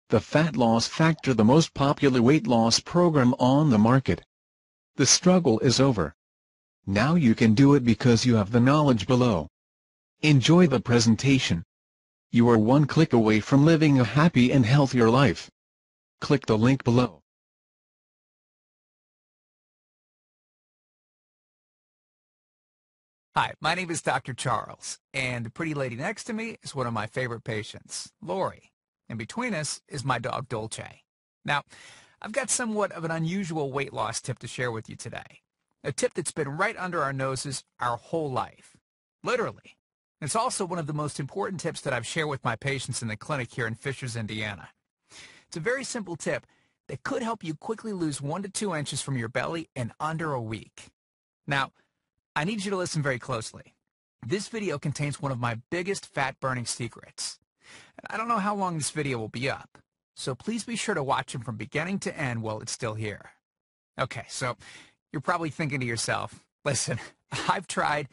the Fat Loss Factor, the most popular weight loss program on the market. The struggle is over. Now you can do it because you have the knowledge below. Enjoy the presentation. You are one click away from living a happy and healthier life. Click the link below. Hi, my name is Dr. Charles, and the pretty lady next to me is one of my favorite patients, Lori. And between us is my dog, Dolce. Now, I've got somewhat of an unusual weight loss tip to share with you today. A tip that's been right under our noses our whole life. Literally. It's also one of the most important tips that I've shared with my patients in the clinic here in Fishers, Indiana. It's a very simple tip that could help you quickly lose 1 to 2 inches from your belly in under a week. Now, I need you to listen very closely. This video contains one of my biggest fat-burning secrets. And I don't know how long this video will be up, so please be sure to watch it from beginning to end while it's still here. Okay, so you're probably thinking to yourself, listen, I've tried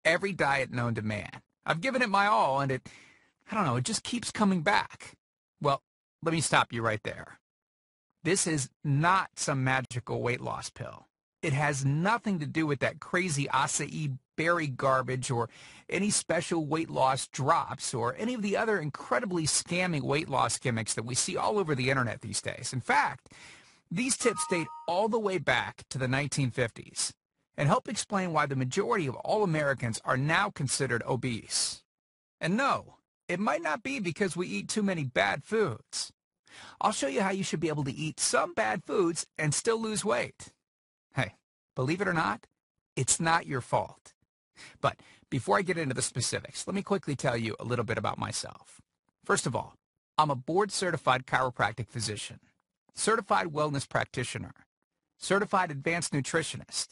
every diet known to man. I've given it my all, and it just keeps coming back. Well, let me stop you right there. This is not some magical weight loss pill. It has nothing to do with that crazy acai berry garbage or any special weight loss drops or any of the other incredibly scammy weight loss gimmicks that we see all over the internet these days. In fact, these tips date all the way back to the 1950s and help explain why the majority of all Americans are now considered obese. And no, it might not be because we eat too many bad foods. I'll show you how you should be able to eat some bad foods and still lose weight. Hey, believe it or not, it's not your fault. But before I get into the specifics, let me quickly tell you a little bit about myself. First of all, I'm a board-certified chiropractic physician, certified wellness practitioner, certified advanced nutritionist,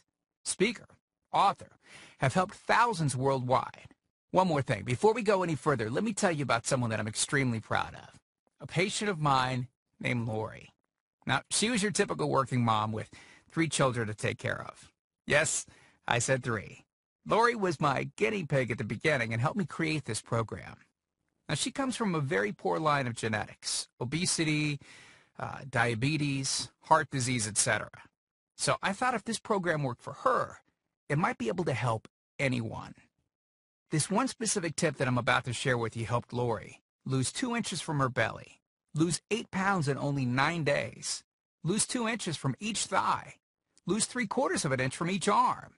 speaker, author, have helped thousands worldwide. One more thing, before we go any further, let me tell you about someone that I'm extremely proud of, a patient of mine named Lori. Now, she was your typical working mom with 3 children to take care of. Yes, I said 3. Lori was my guinea pig at the beginning and helped me create this program. Now, she comes from a very poor line of genetics, obesity, diabetes, heart disease, etc. So I thought if this program worked for her, it might be able to help anyone. This one specific tip that I'm about to share with you helped Lori lose 2 inches from her belly, lose 8 pounds in only 9 days, lose 2 inches from each thigh, lose 3/4 of an inch from each arm,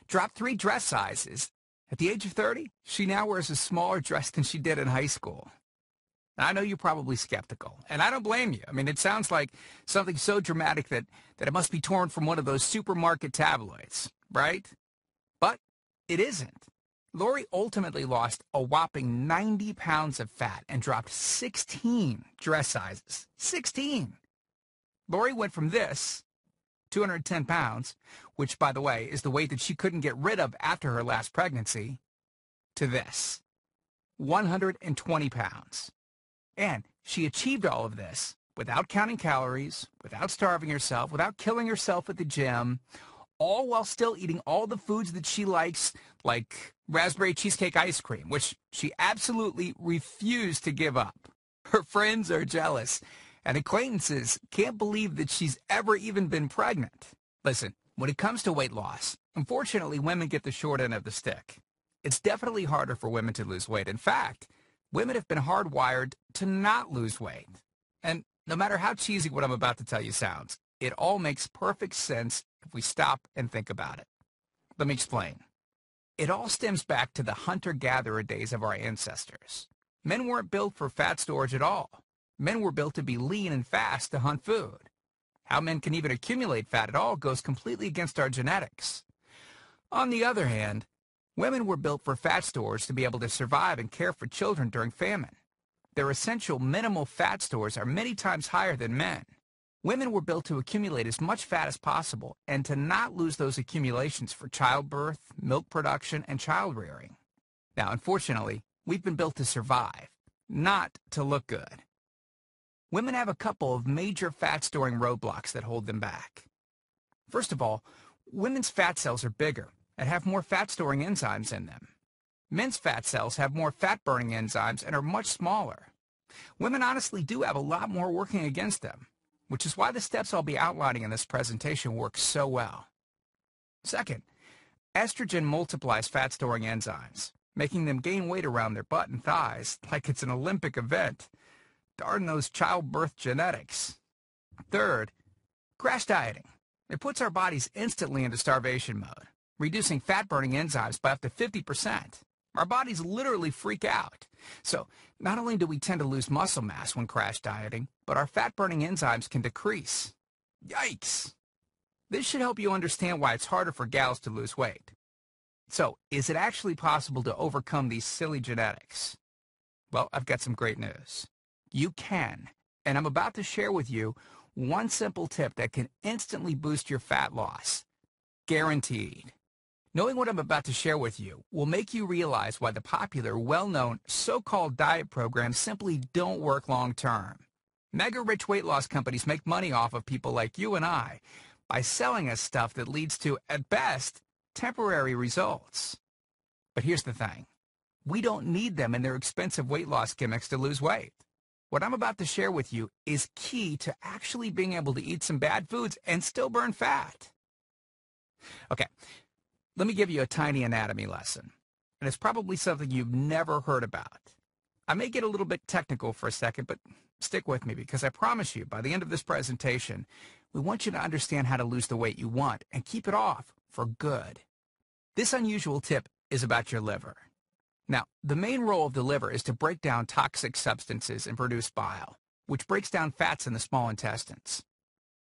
drop 3 dress sizes. At the age of 30, she now wears a smaller dress than she did in high school. Now, I know you're probably skeptical, and I don't blame you. I mean, it sounds like something so dramatic that it must be torn from one of those supermarket tabloids, right? But it isn't. Lori ultimately lost a whopping 90 pounds of fat and dropped 16 dress sizes. 16! Lori went from this, 210 pounds, which, by the way, is the weight that she couldn't get rid of after her last pregnancy, to this, 120 pounds. And she achieved all of this without counting calories, without starving herself, without killing herself at the gym, all while still eating all the foods that she likes, like raspberry cheesecake ice cream, which she absolutely refused to give up. Her friends are jealous, and acquaintances can't believe that she's ever even been pregnant. Listen, when it comes to weight loss, unfortunately, women get the short end of the stick. It's definitely harder for women to lose weight. In fact, women have been hardwired to not lose weight. And no matter how cheesy what I'm about to tell you sounds, it all makes perfect sense if we stop and think about it. Let me explain. It all stems back to the hunter-gatherer days of our ancestors. Men weren't built for fat storage at all. Men were built to be lean and fast to hunt food. How men can even accumulate fat at all goes completely against our genetics. On the other hand, women were built for fat stores to be able to survive and care for children during famine. Their essential minimal fat stores are many times higher than men. Women were built to accumulate as much fat as possible and to not lose those accumulations for childbirth, milk production, and child rearing. Now, unfortunately, we've been built to survive, not to look good. Women have a couple of major fat-storing roadblocks that hold them back. First of all, women's fat cells are bigger and have more fat-storing enzymes in them. Men's fat cells have more fat-burning enzymes and are much smaller. women honestly do have a lot more working against them, which is why the steps I'll be outlining in this presentation work so well. Second, estrogen multiplies fat-storing enzymes, making them gain weight around their butt and thighs like it's an Olympic event. Darn those childbirth genetics. Third, crash dieting. It puts our bodies instantly into starvation mode, reducing fat-burning enzymes by up to 50%. Our bodies literally freak out. So, not only do we tend to lose muscle mass when crash dieting, but our fat-burning enzymes can decrease. Yikes! This should help you understand why it's harder for gals to lose weight. So, is it actually possible to overcome these silly genetics? Well, I've got some great news. You can, and I'm about to share with you one simple tip that can instantly boost your fat loss. Guaranteed. Knowing what I'm about to share with you will make you realize why the popular, well-known, so-called diet programs simply don't work long-term. Mega-rich weight loss companies make money off of people like you and I by selling us stuff that leads to, at best, temporary results. But here's the thing. We don't need them in their expensive weight loss gimmicks to lose weight. What I'm about to share with you is key to actually being able to eat some bad foods and still burn fat. Okay, let me give you a tiny anatomy lesson. And it's probably something you've never heard about. I may get a little bit technical for a second, but stick with me because I promise you, by the end of this presentation, we want you to understand how to lose the weight you want and keep it off for good. This unusual tip is about your liver. Now, the main role of the liver is to break down toxic substances and produce bile, which breaks down fats in the small intestines.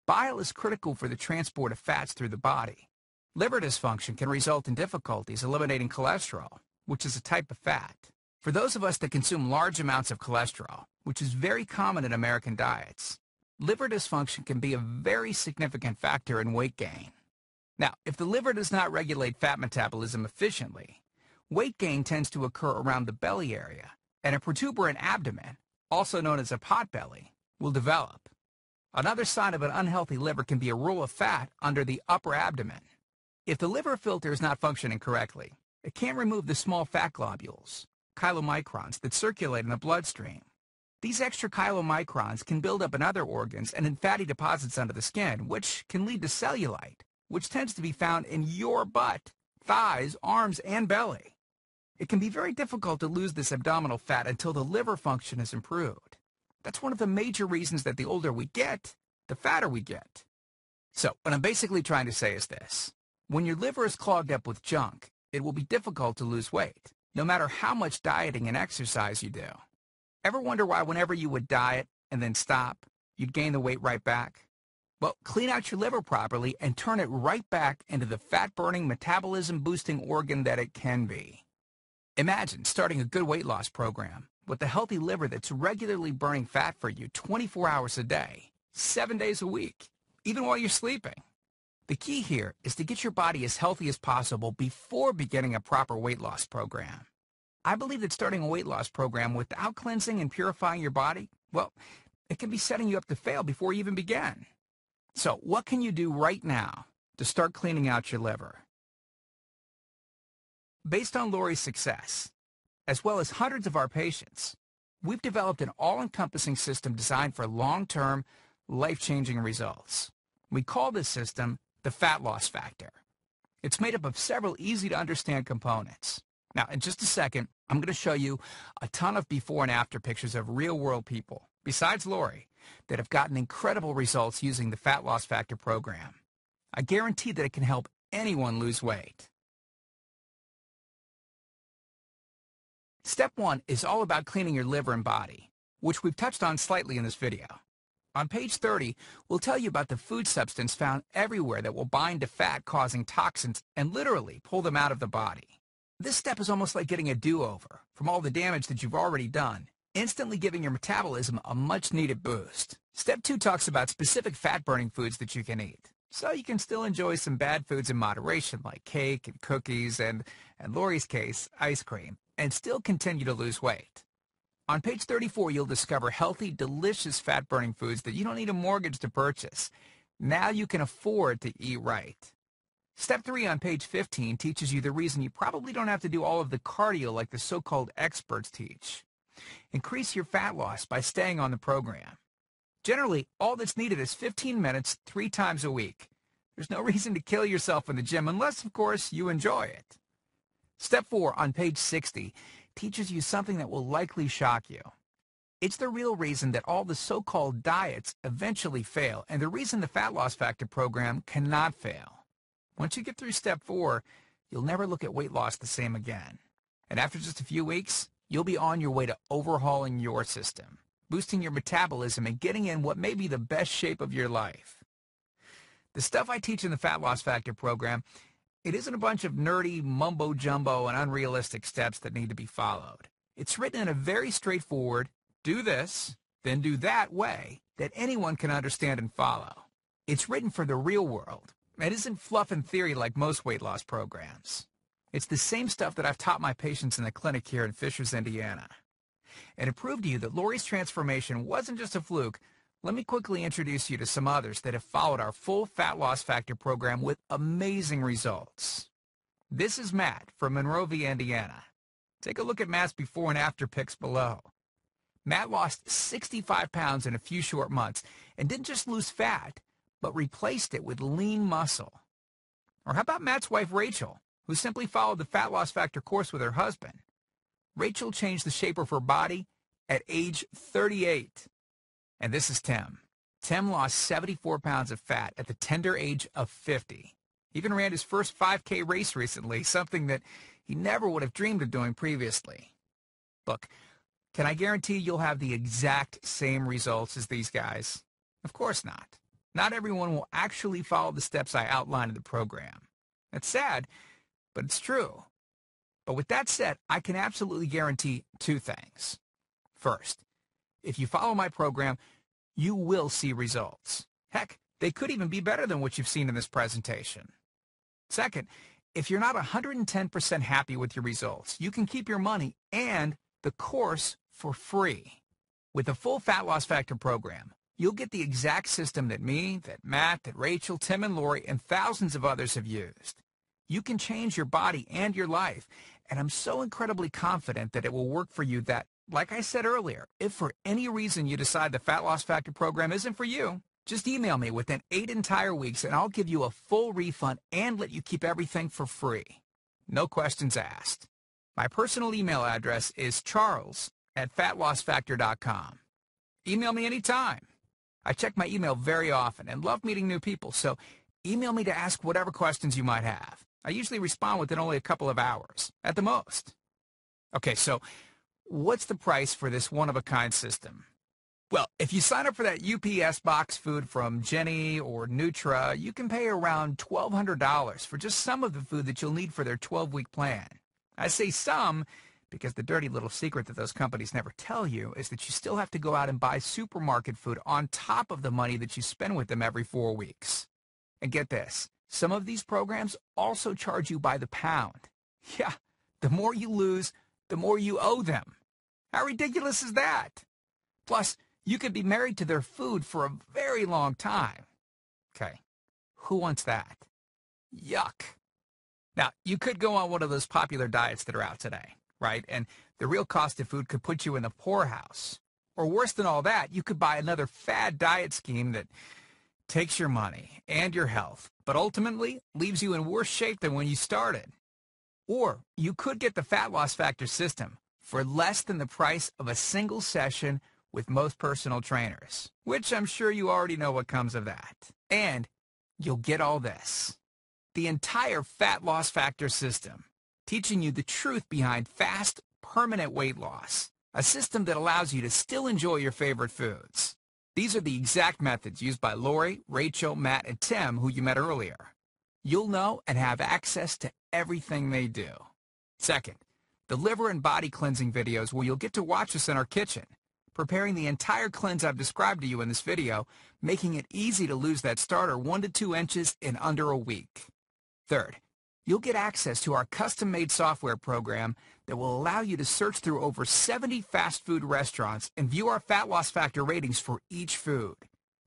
Bile is critical for the transport of fats through the body. Liver dysfunction can result in difficulties eliminating cholesterol, which is a type of fat. For those of us that consume large amounts of cholesterol, which is very common in American diets, liver dysfunction can be a very significant factor in weight gain. Now, if the liver does not regulate fat metabolism efficiently, weight gain tends to occur around the belly area, and a protuberant abdomen, also known as a potbelly, will develop. Another sign of an unhealthy liver can be a roll of fat under the upper abdomen. If the liver filter is not functioning correctly, it can't remove the small fat globules, chylomicrons, that circulate in the bloodstream. These extra chylomicrons can build up in other organs and in fatty deposits under the skin, which can lead to cellulite, which tends to be found in your butt, thighs, arms, and belly. It can be very difficult to lose this abdominal fat until the liver function is improved. That's one of the major reasons that the older we get, the fatter we get. So, what I'm basically trying to say is this. When your liver is clogged up with junk, it will be difficult to lose weight, no matter how much dieting and exercise you do. Ever wonder why whenever you would diet and then stop, you'd gain the weight right back? Well, clean out your liver properly and turn it right back into the fat-burning, metabolism-boosting organ that it can be. Imagine starting a good weight loss program with a healthy liver that's regularly burning fat for you 24 hours a day, 7 days a week, even while you're sleeping. The key here is to get your body as healthy as possible before beginning a proper weight loss program. I believe that starting a weight loss program without cleansing and purifying your body, well, it can be setting you up to fail before you even begin. So, what can you do right now to start cleaning out your liver? Based on Lori's success, as well as hundreds of our patients, we've developed an all-encompassing system designed for long-term, life-changing results. We call this system the Fat Loss Factor. It's made up of several easy-to-understand components. Now, in just a second, I'm going to show you a ton of before and after pictures of real-world people, besides Lori, that have gotten incredible results using the Fat Loss Factor program. I guarantee that it can help anyone lose weight. Step 1 is all about cleaning your liver and body, which we've touched on slightly in this video. On page 30, we'll tell you about the food substance found everywhere that will bind to fat, causing toxins and literally pull them out of the body. This step is almost like getting a do-over from all the damage that you've already done, instantly giving your metabolism a much-needed boost. Step 2 talks about specific fat-burning foods that you can eat, so you can still enjoy some bad foods in moderation like cake and cookies and, in Lori's case, ice cream, and still continue to lose weight. On page 34, you'll discover healthy, delicious fat-burning foods that you don't need a mortgage to purchase. Now you can afford to eat right. Step 3 on page 15 teaches you the reason you probably don't have to do all of the cardio like the so-called experts teach. Increase your fat loss by staying on the program. Generally, all that's needed is 15 minutes 3 times a week. There's no reason to kill yourself in the gym unless, of course, you enjoy it. Step 4 on page 60 teaches you something that will likely shock you. It's the real reason that all the so-called diets eventually fail, and the reason the Fat Loss Factor program cannot fail. Once you get through step 4, you'll never look at weight loss the same again. And after just a few weeks, you'll be on your way to overhauling your system, boosting your metabolism, and getting in what may be the best shape of your life. The stuff I teach in the Fat Loss Factor program, it isn't a bunch of nerdy mumbo-jumbo and unrealistic steps that need to be followed. It's written in a very straightforward, do this, then do that way that anyone can understand and follow. It's written for the real world. It isn't fluff and theory like most weight loss programs. It's the same stuff that I've taught my patients in the clinic here in Fishers, Indiana. And to prove to you that Lori's transformation wasn't just a fluke, let me quickly introduce you to some others that have followed our full Fat Loss Factor program with amazing results. This is Matt from Monrovia, Indiana. Take a look at Matt's before and after pics below. Matt lost 65 pounds in a few short months and didn't just lose fat, but replaced it with lean muscle. Or how about Matt's wife, Rachel, who simply followed the Fat Loss Factor course with her husband? Rachel changed the shape of her body at age 38. And this is Tim. Tim lost 74 pounds of fat at the tender age of 50. He even ran his first 5K race recently, something that he never would have dreamed of doing previously. Look, can I guarantee you'll have the exact same results as these guys? Of course not. Not everyone will actually follow the steps I outlined in the program. It's sad, but it's true. But with that said, I can absolutely guarantee 2 things. First, if you follow my program, you will see results. Heck, they could even be better than what you've seen in this presentation. Second, if you're not 110% happy with your results, you can keep your money and the course for free. With the full Fat Loss Factor program, you'll get the exact system that me, that Matt, that Rachel, Tim, and Lori, and thousands of others have used. You can change your body and your life, and I'm so incredibly confident that it will work for you that, like I said earlier, if for any reason you decide the Fat Loss Factor program isn't for you, just email me within 8 entire weeks and I'll give you a full refund and let you keep everything for free. No questions asked. My personal email address is charles@fatlossfactor.com. Email me anytime. I check my email very often and love meeting new people, so email me to ask whatever questions you might have. I usually respond within only a couple of hours, at the most. Okay, so what's the price for this one-of-a-kind system? Well, if you sign up for that UPS box food from Jenny or Nutra, you can pay around $1,200 for just some of the food that you'll need for their 12-week plan. I say some because the dirty little secret that those companies never tell you is that you still have to go out and buy supermarket food on top of the money that you spend with them every 4 weeks. And get this, some of these programs also charge you by the pound. Yeah, the more you lose, the more you owe them. How ridiculous is that? Plus, you could be married to their food for a very long time. Okay, who wants that? Yuck. Now, you could go on one of those popular diets that are out today, right? And the real cost of food could put you in the poorhouse. Or worse than all that, you could buy another fad diet scheme that takes your money and your health, but ultimately leaves you in worse shape than when you started. Or you could get the Fat Loss Factor system for less than the price of a single session with most personal trainers, which I'm sure you already know what comes of that. And you'll get all this. The entire Fat Loss Factor system, teaching you the truth behind fast, permanent weight loss, a system that allows you to still enjoy your favorite foods. These are the exact methods used by Lori, Rachel, Matt, and Tim, who you met earlier. You'll know and have access to everything they do. Second, the liver and body cleansing videos where you'll get to watch us in our kitchen, preparing the entire cleanse I've described to you in this video, making it easy to lose that starter 1 to 2 inches in under a week. Third, you'll get access to our custom-made software program that will allow you to search through over 70 fast food restaurants and view our Fat Loss Factor ratings for each food.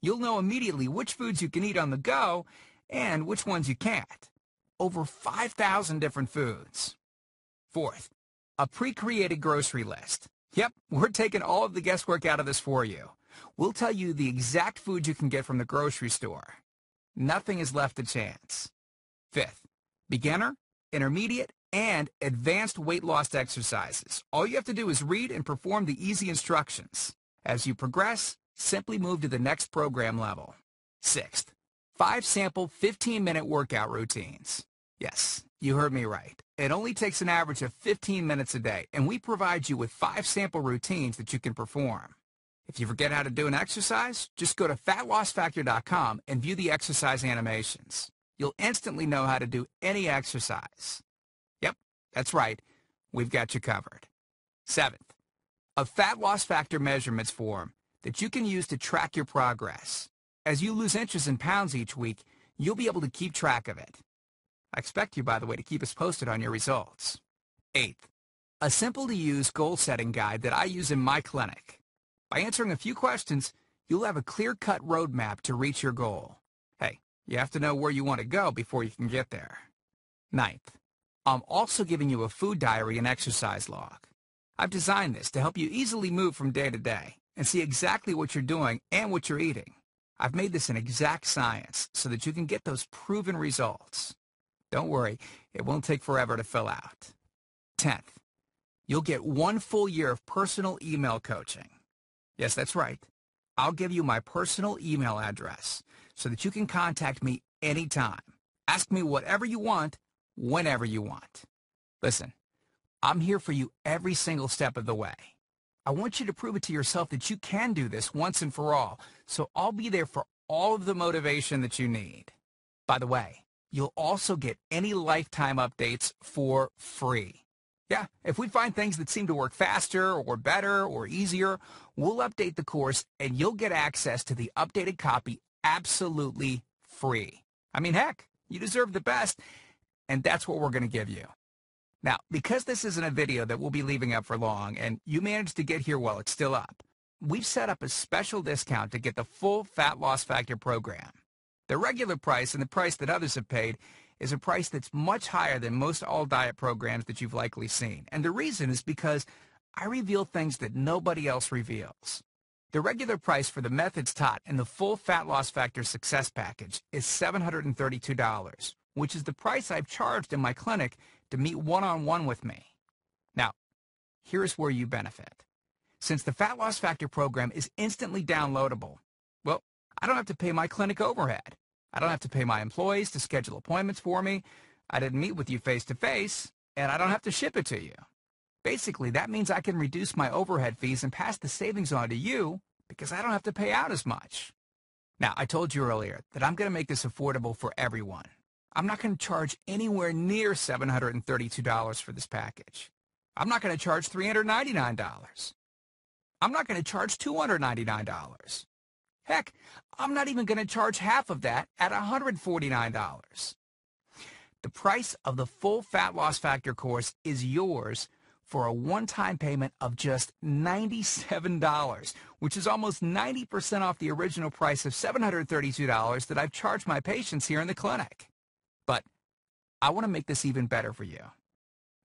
You'll know immediately which foods you can eat on the go and which ones you can't. Over 5,000 different foods. Fourth, a pre-created grocery list, Yep, we're taking all of the guesswork out of this for you. We'll tell you the exact food you can get from the grocery store. Nothing is left to chance. Fifth, beginner, intermediate, and advanced weight loss exercises. All you have to do is read and perform the easy instructions. As you progress, simply move to the next program level. Sixth, 5 sample 15-minute workout routines. Yes, you heard me right. It only takes an average of 15 minutes a day, and we provide you with 5 sample routines that you can perform. If you forget how to do an exercise, just go to fatlossfactor.com and view the exercise animations. You'll instantly know how to do any exercise. Yep, that's right. We've got you covered. Seventh, a Fat Loss Factor measurements form that you can use to track your progress. As you lose inches and pounds each week, you'll be able to keep track of it. I expect you, by the way, to keep us posted on your results. Eighth, a simple-to-use goal-setting guide that I use in my clinic. By answering a few questions, you'll have a clear-cut roadmap to reach your goal. Hey, you have to know where you want to go before you can get there. Ninth, I'm also giving you a food diary and exercise log. I've designed this to help you easily move from day to day and see exactly what you're doing and what you're eating. I've made this an exact science so that you can get those proven results. Don't worry, it won't take forever to fill out. 10th, you'll get 1 full year of personal email coaching. Yes, that's right. I'll give you my personal email address so that you can contact me anytime. Ask me whatever you want, whenever you want. Listen, I'm here for you every single step of the way. I want you to prove it to yourself that you can do this once and for all, so I'll be there for all of the motivation that you need. By the way, you'll also get any lifetime updates for free. Yeah, if we find things that seem to work faster or better or easier, we'll update the course and you'll get access to the updated copy absolutely free. I mean, heck, you deserve the best, and that's what we're going to give you. Now, because this isn't a video that we'll be leaving up for long, and you managed to get here while it's still up, we've set up a special discount to get the full Fat Loss Factor program. The regular price and the price that others have paid is a price that's much higher than most all-diet programs that you've likely seen. And the reason is because I reveal things that nobody else reveals. The regular price for the methods taught in the full Fat Loss Factor Success Package is $732, which is the price I've charged in my clinic to meet one-on-one with me. Now, here's where you benefit. Since the Fat Loss Factor program is instantly downloadable, well, I don't have to pay my clinic overhead. I don't have to pay my employees to schedule appointments for me. I didn't meet with you face-to-face, and I don't have to ship it to you. Basically, that means I can reduce my overhead fees and pass the savings on to you because I don't have to pay out as much. Now, I told you earlier that I'm going to make this affordable for everyone. I'm not going to charge anywhere near $732 for this package. I'm not going to charge $399. I'm not going to charge $299. Heck, I'm not even going to charge half of that at $149. The price of the full Fat Loss Factor course is yours for a one-time payment of just $97, which is almost 90% off the original price of $732 that I've charged my patients here in the clinic. But I want to make this even better for you.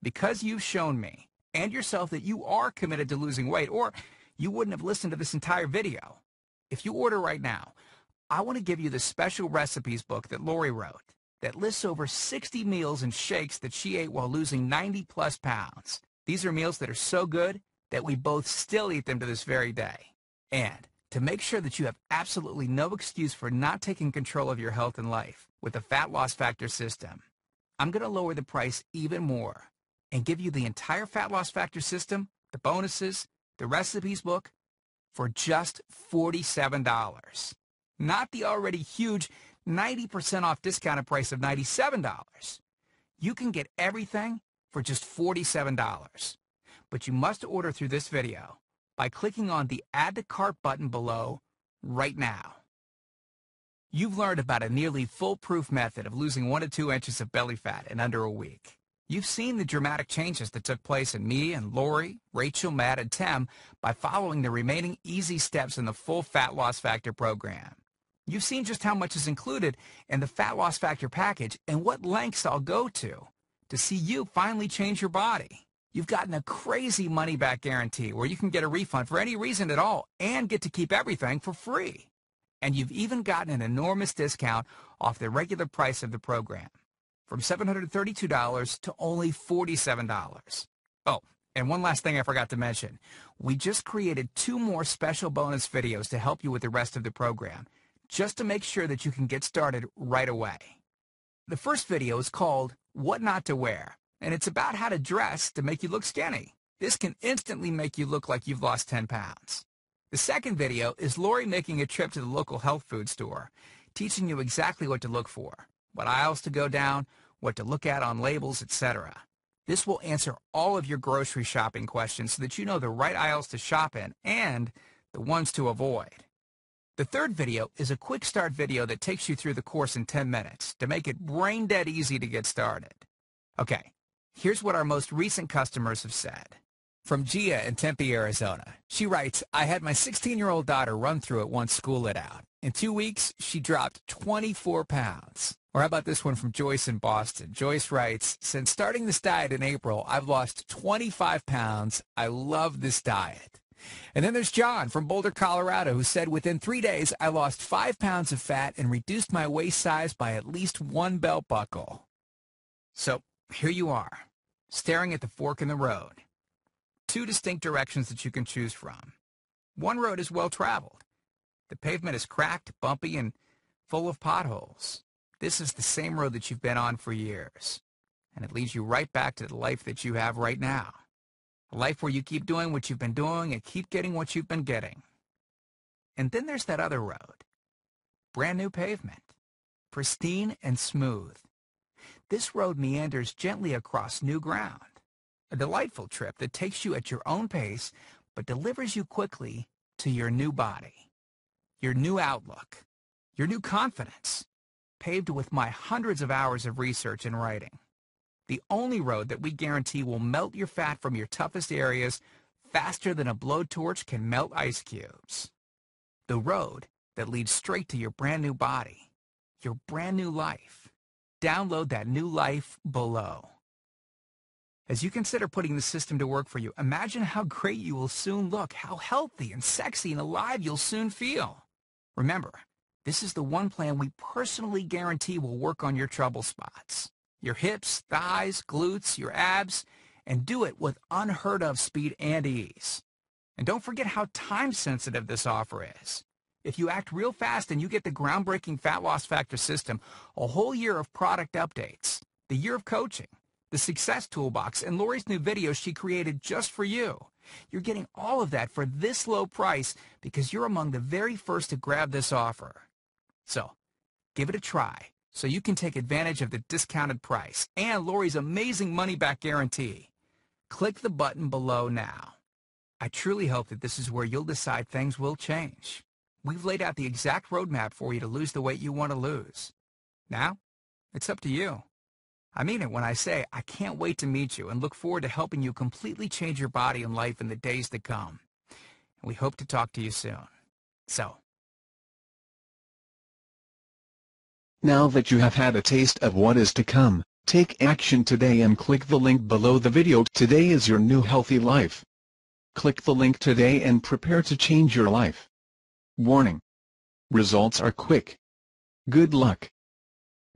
Because you've shown me and yourself that you are committed to losing weight, or you wouldn't have listened to this entire video. If you order right now, I want to give you the special recipes book that Lori wrote that lists over 60 meals and shakes that she ate while losing 90-plus pounds. These are meals that are so good that we both still eat them to this very day. And to make sure that you have absolutely no excuse for not taking control of your health and life with the Fat Loss Factor system, I'm going to lower the price even more and give you the entire Fat Loss Factor system, the bonuses, the recipes book, for just $47. Not the already huge 90% off discounted price of $97. You can get everything for just $47. But you must order through this video by clicking on the Add to Cart button below right now. You've learned about a nearly foolproof method of losing 1 to 2 inches of belly fat in under a week. You've seen the dramatic changes that took place in me and Lori, Rachel, Matt, and Tim by following the remaining easy steps in the full Fat Loss Factor program. You've seen just how much is included in the Fat Loss Factor package and what lengths I'll go to see you finally change your body. You've gotten a crazy money-back guarantee where you can get a refund for any reason at all and get to keep everything for free. And you've even gotten an enormous discount off the regular price of the program, from $732 to only $47. Oh, and one last thing I forgot to mention. We just created 2 more special bonus videos to help you with the rest of the program, just to make sure that you can get started right away. The first video is called What Not to Wear, and it's about how to dress to make you look skinny. This can instantly make you look like you've lost 10 pounds. The second video is Lori making a trip to the local health food store, teaching you exactly what to look for, what aisles to go down, what to look at on labels, etc. This will answer all of your grocery shopping questions so that you know the right aisles to shop in and the ones to avoid. The third video is a quick start video that takes you through the course in 10 minutes to make it brain dead easy to get started. Okay, here's what our most recent customers have said. From Gia in Tempe, Arizona. She writes, I had my 16-year-old daughter run through it once school let out. In 2 weeks, she dropped 24 pounds. Or how about this one from Joyce in Boston? Joyce writes, since starting this diet in April, I've lost 25 pounds. I love this diet. And then there's John from Boulder, Colorado, who said, within 3 days, I lost 5 pounds of fat and reduced my waist size by at least 1 belt buckle. So here you are, staring at the fork in the road. 2 distinct directions that you can choose from. One road is well-traveled. The pavement is cracked, bumpy, and full of potholes. This is the same road that you've been on for years, and it leads you right back to the life that you have right now. A life where you keep doing what you've been doing and keep getting what you've been getting. And then there's that other road. Brand new pavement. Pristine and smooth. This road meanders gently across new ground. A delightful trip that takes you at your own pace, but delivers you quickly to your new body, your new outlook, your new confidence, paved with my hundreds of hours of research and writing. The only road that we guarantee will melt your fat from your toughest areas faster than a blowtorch can melt ice cubes. The road that leads straight to your brand new body, your brand new life. Download that new life below. As you consider putting the system to work for you, imagine how great you will soon look, how healthy and sexy and alive you'll soon feel. Remember, this is the one plan we personally guarantee will work on your trouble spots. Your hips, thighs, glutes, your abs, and do it with unheard of speed and ease. And don't forget how time-sensitive this offer is. If you act real fast and you get the groundbreaking Fat Loss Factor system, a whole year of product updates, the year of coaching, the Success Toolbox, and Lori's new videos she created just for you. You're getting all of that for this low price because you're among the very first to grab this offer. So, give it a try so you can take advantage of the discounted price and Lori's amazing money-back guarantee. Click the button below now. I truly hope that this is where you'll decide things will change. We've laid out the exact roadmap for you to lose the weight you want to lose. Now, it's up to you. I mean it when I say I can't wait to meet you and look forward to helping you completely change your body and life in the days to come. We hope to talk to you soon. So, now that you have had a taste of what is to come, take action today and click the link below the video. Today is your new healthy life. Click the link today and prepare to change your life. Warning. Results are quick. Good luck.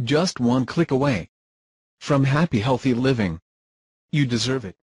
Just one click away from happy, healthy living. You deserve it.